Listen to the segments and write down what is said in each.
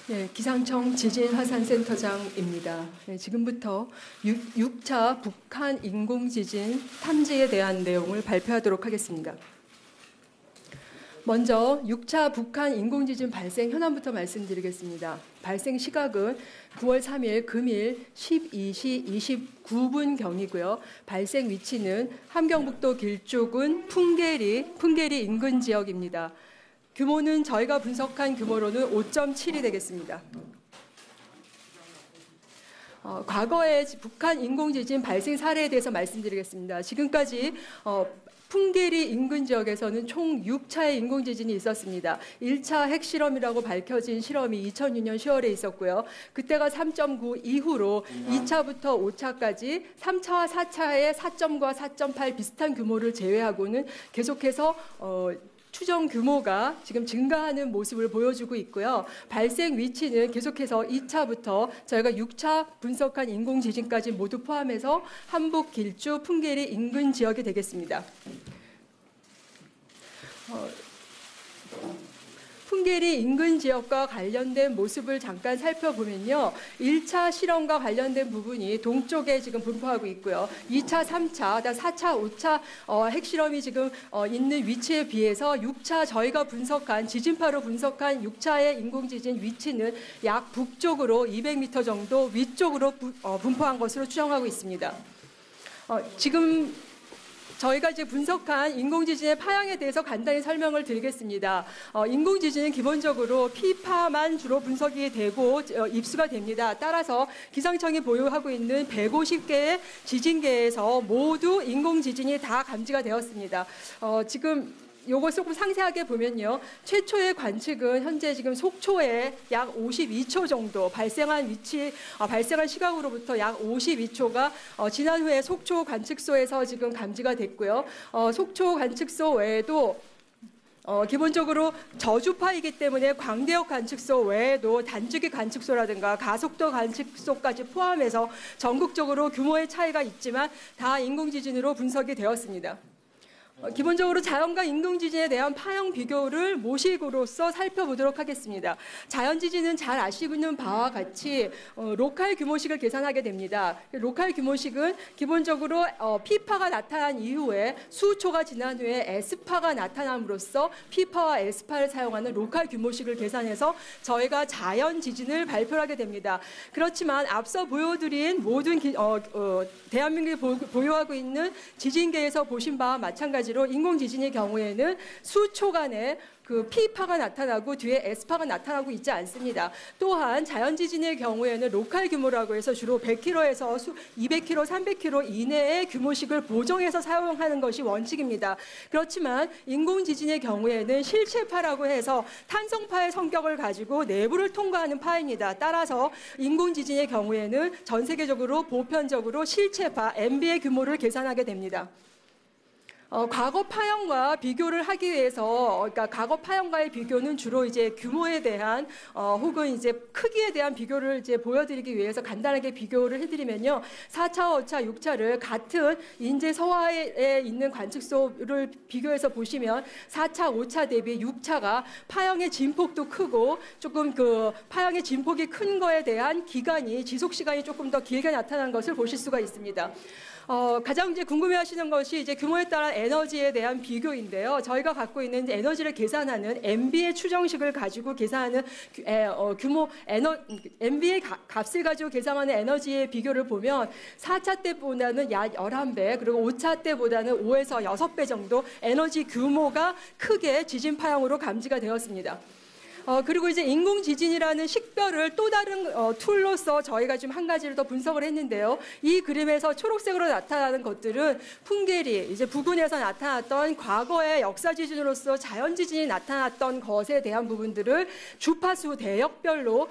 네, 기상청 지진화산센터장입니다. 네, 지금부터 6차 북한 인공지진 탐지에 대한 내용을 발표하도록 하겠습니다. 먼저 6차 북한 인공지진 발생 현황부터 말씀드리겠습니다. 발생 시각은 9월 3일 금일 12시 29분경이고요. 발생 위치는 함경북도 길쭉은 풍계리 인근 지역입니다. 규모는 저희가 분석한 규모로는 5.7이 되겠습니다. 과거의 북한 인공지진 발생 사례에 대해서 말씀드리겠습니다. 지금까지 풍계리 인근 지역에서는 총 6차의 인공지진이 있었습니다. 1차 핵실험이라고 밝혀진 실험이 2006년 10월에 있었고요. 그때가 3.9 이후로 2차부터 5차까지 3차와 4차의 4.9와 4.8 비슷한 규모를 제외하고는 계속해서 추정 규모가 지금 증가하는 모습을 보여주고 있고요. 발생 위치는 계속해서 2차부터 저희가 6차 분석한 인공지진까지 모두 포함해서 함북, 길주, 풍계리 인근 지역이 되겠습니다. 풍계리 인근 지역과 관련된 모습을 잠깐 살펴보면요. 1차 실험과 관련된 부분이 동쪽에 지금 분포하고 있고요. 2차, 3차, 4차, 5차 핵실험이 지금 있는 위치에 비해서 6차 저희가 분석한 지진파로 분석한 6차의 인공지진 위치는 약 북쪽으로 200m 정도 위쪽으로 분포한 것으로 추정하고 있습니다. 지금 저희가 이제 분석한 인공지진의 파형에 대해서 간단히 설명을 드리겠습니다. 인공지진은 기본적으로 P파만 주로 분석이 되고 입수가 됩니다. 따라서 기상청이 보유하고 있는 150개의 지진계에서 모두 인공지진이 다 감지가 되었습니다. 지금 요거 조금 상세하게 보면요. 최초의 관측은 현재 지금 속초에 약 52초 정도 발생한 시각으로부터 약 52초가 지난 후에 속초 관측소에서 지금 감지가 됐고요. 속초 관측소 외에도 기본적으로 저주파이기 때문에 광대역 관측소 외에도 단주기 관측소라든가 가속도 관측소까지 포함해서 전국적으로 규모의 차이가 있지만 다 인공지진으로 분석이 되었습니다. 기본적으로 자연과 인공지진에 대한 파형 비교를 모식으로서 살펴보도록 하겠습니다. 자연지진은 잘 아시고 있는 바와 같이 로컬 규모식을 계산하게 됩니다. 로컬 규모식은 기본적으로 P파가 나타난 이후에 수초가 지난 후에 S파가 나타남으로써 P파와 S파를 사용하는 로컬 규모식을 계산해서 저희가 자연지진을 발표하게 됩니다. 그렇지만 앞서 보여드린 모든 대한민국이 보유하고 있는 지진계에서 보신 바와 마찬가지로 인공지진의 경우에는 수초간에 그 P파가 나타나고 뒤에 S파가 나타나고 있지 않습니다. 또한 자연지진의 경우에는 로컬 규모라고 해서 주로 100km에서 200km, 300km 이내의 규모식을 보정해서 사용하는 것이 원칙입니다. 그렇지만 인공지진의 경우에는 실체파라고 해서 탄성파의 성격을 가지고 내부를 통과하는 파입니다. 따라서 인공지진의 경우에는 전 세계적으로 보편적으로 실체파, MB의 규모를 계산하게 됩니다. 과거 파형과 비교를 하기 위해서, 그러니까 과거 파형과의 비교는 주로 이제 규모에 대한, 혹은 이제 크기에 대한 비교를 이제 보여드리기 위해서 간단하게 비교를 해드리면요. 4차, 5차, 6차를 같은 인제 서화에 있는 관측소를 비교해서 보시면 4차, 5차 대비 6차가 파형의 진폭도 크고 조금 그 파형의 진폭이 큰 거에 대한 기간이, 지속 시간이 조금 더 길게 나타난 것을 보실 수가 있습니다. 가장 이제 궁금해하시는 것이 이제 규모에 따른 에너지에 대한 비교인데요. 저희가 갖고 있는 에너지를 계산하는 MB의 추정식을 가지고 계산하는 MB의 값을 가지고 계산하는 에너지의 비교를 보면 4차 때보다는 약 11배, 그리고 5차 때보다는 5에서 6배 정도 에너지 규모가 크게 지진 파형으로 감지가 되었습니다. 그리고 이제 인공지진이라는 식별을 또 다른 툴로서 저희가 좀 한 가지를 더 분석을 했는데요. 이 그림에서 초록색으로 나타나는 것들은 풍계리, 이제 부근에서 나타났던 과거의 역사지진으로서 자연지진이 나타났던 것에 대한 부분들을 주파수 대역별로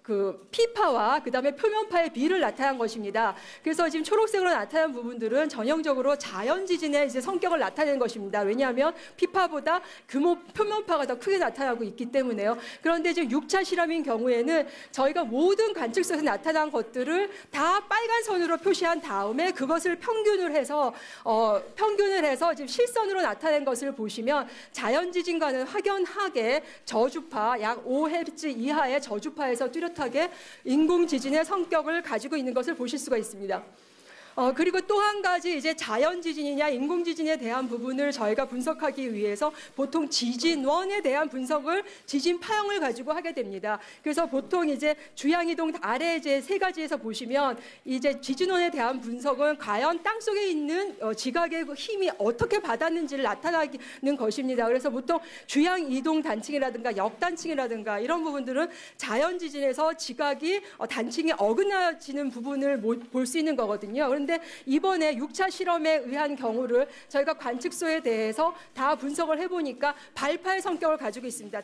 그 피파와 그다음에 표면파의 비를 나타난 것입니다. 그래서 지금 초록색으로 나타난 부분들은 전형적으로 자연 지진의 이제 성격을 나타내는 것입니다. 왜냐하면 피파보다 규모 표면파가 더 크게 나타나고 있기 때문에요. 그런데 지금 6차 실험인 경우에는 저희가 모든 관측소에서 나타난 것들을 다 빨간 선으로 표시한 다음에 그것을 평균을 해서 지금 실선으로 나타낸 것을 보시면 자연 지진과는 확연하게 저주파 약 5Hz 이하의 저주파에서 뚜렷하게 인공 지진의 성격을 가지고 있는 것을 보실 수가 있습니다. 그리고 또 한 가지 이제 자연 지진이냐 인공 지진에 대한 부분을 저희가 분석하기 위해서 보통 지진원에 대한 분석을 지진 파형을 가지고 하게 됩니다. 그래서 보통 이제 주양 이동 아래 이제 세 가지에서 보시면 이제 지진원에 대한 분석은 과연 땅 속에 있는 지각의 힘이 어떻게 받았는지를 나타나는 것입니다. 그래서 보통 주양 이동 단층이라든가 역단층이라든가 이런 부분들은 자연 지진에서 지각이 단층이 어긋나지는 부분을 볼 수 있는 거거든요. 그런데 이번에 6차 실험에 의한 경우를 저희가 관측소에 대해서 다 분석을 해보니까 발파의 성격을 가지고 있습니다.